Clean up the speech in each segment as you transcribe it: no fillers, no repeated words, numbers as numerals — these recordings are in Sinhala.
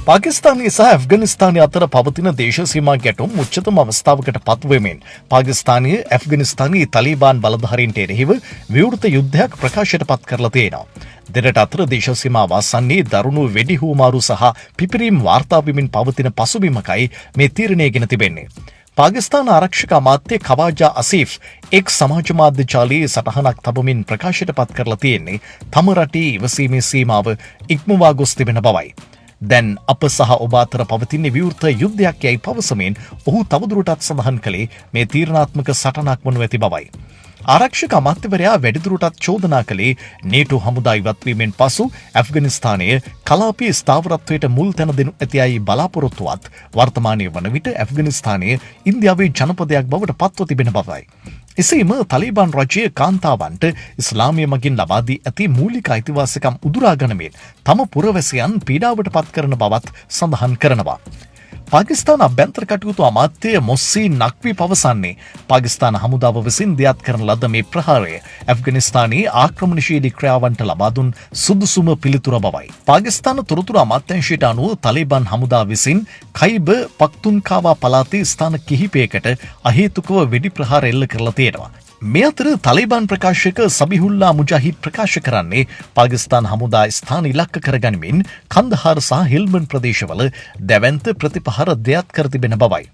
පාකිස්තානයේ සහ ඇෆ්ගනිස්තානයේ අතර පවතින දේශ සීමා ගැටුම් උච්චතම අවස්ථාවකට පත්වෙමින් පාකිස්තානයේ ඇෆ්ගනිස්තානයේ තලිබාන් බලධාරීන්ට එරෙහිව විවෘත යුද්ධයක් ප්‍රකාශයට පත් කරලා තියෙනවා. දෙරට අතර දේශ සීමාව අසන්නේ දරුණු වෙඩි හුවමාරු සහ පිපිරීම් වාර්තා වෙමින් පවතින පසුබිමකයි මේ තීරණය ගෙන තිබෙන්නේ. පාකිස්තාන ආරක්ෂක අමාත්‍ය කවාජා අසීෆ් එක් සමාජ මාධ්‍ය ජාලයේ සටහනක් තබමින් ප්‍රකාශයට පත් කරලා තියෙන්නේ තම රටේ ඉවසීමේ සීමාව ඉක්මවා ගොස් තිබෙන බවයි. දැන් අප සහ ඔබ අතර පවතින විවෘත යුද්ධයක් යයි පවසමින් ඔහු තවදුරටත් සඳහන් කළේ මේ තීරණාත්මක සටනක් වනු ඇති බවයි. ආරක්ෂක අමාත්‍යවරයා වැඩිදුරටත් චෝදනා කළේ නේටෝ හමුදා ඉවත්වීමෙන් පසු ඇෆ්ගනිස්තානයේ කලාපීය ස්ථාවරත්වයට මුල් තැන දෙනු ඇතියයි බලාපොරොත්තුවත් වර්තමානයේ වන විට ඇෆ්ගනිස්තානයේ ඉන්දියාවේ ජනපදයක් බවට පත්ව තිබෙන බවයි. එසේම තලිබාන් රජය කාන්තාවන්ට ඉස්ලාමය මගින් ලබා දී ඇති මූලික අයිතිවාසිකම් උදුරා ගනිමින් තම පුරවැසියන් පීඩාවට පත් කරන බවත් සඳහන් කරනවා. පාකිස්තාන අභ්‍යන්තර කටයුතු අමාත්‍ය මොස්සී නක්වි පවසන්නේ පාකිස්තාන හමුදාව විසින් දියත් කරන ලද මේ ප්‍රහාරය ඇෆ්ගනිස්තානයේ ආක්‍රමණශීලී ක්‍රියාවන්ට ලබා දුන් සුදුසුම පිළිතුර බවයි. පාකිස්තාන තොරතුරු අමාත්‍යාංශයට අනුව තලිබාන් හමුදා විසින් ඛයිබර් පක්තුන්කාවා පළාතේ ස්ථාන කිහිපයකට අහේතුකව වෙඩි ප්‍රහාර එල්ල කරලා තියෙනවා. මේ අතර තලිබාන් ප්‍රකාශක සබිහුල්ලා මුජාහිද් ප්‍රකාශ කරන්නේ පාකිස්තාන හමුදා ස්ථාන ඉලක්ක කරගනිමින් කන්දහාර් සහ හෙල්මන්ඩ් ප්‍රදේශවල දැවැන්ත ප්‍රතිපහර දෙයක් කර තිබෙන බවයි.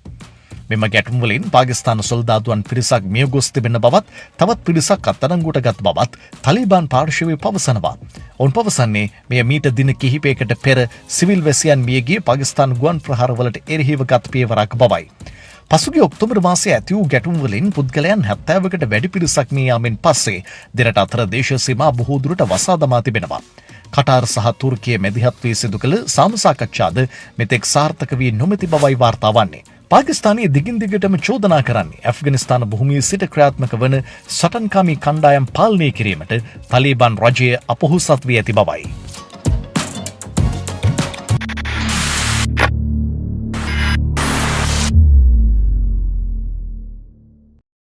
මෙම ගැටුම් වලින් පාකිස්තාන සොල්දාදුවන් පිරිසක් මිය ගොස් තිබෙන බවත් තවත් පිරිසක් අත්අඩංගුවට ගත් බවත් තලිබාන් පාර්ශවය පවසනවා. ඔවුන් පවසන්නේ මෙය මීට දින කිහිපයකට පෙර සිවිල් වැසියන් මියගිය පාකිස්තාන ගුවන් ප්‍රහාරවලට එරෙහිව ගත් පියවරක් බවයි. පසුගිය ඔක්තෝබර් මාසයේ ඇති වූ ගැටුම් වලින් පුද්ගලයන් 70කට වැඩි පිරිසක් මිය යාමෙන් පස්සේ දෙරට අතර දේශ සීමා බොහෝ දුරට වසා දමා තිබෙනවා. කටාර් සහ තුර්කිය මැදිහත් වී සිදු කළ සාමසාකච්ඡාද මෙතෙක් සාර්ථක වී නොමැති බවයි වාර්තා වන්නේ. පාකිස්තානයේ දිගින් දිගටම චෝදනා කරන්නේ ඇෆ්ගනිස්තාන භූමියේ සිට ක්‍රියාත්මක වන සටන්කාමී කණ්ඩායම් පාලනය කිරීමට තලිබාන් රජය අපොහොසත් වී ඇති බවයි.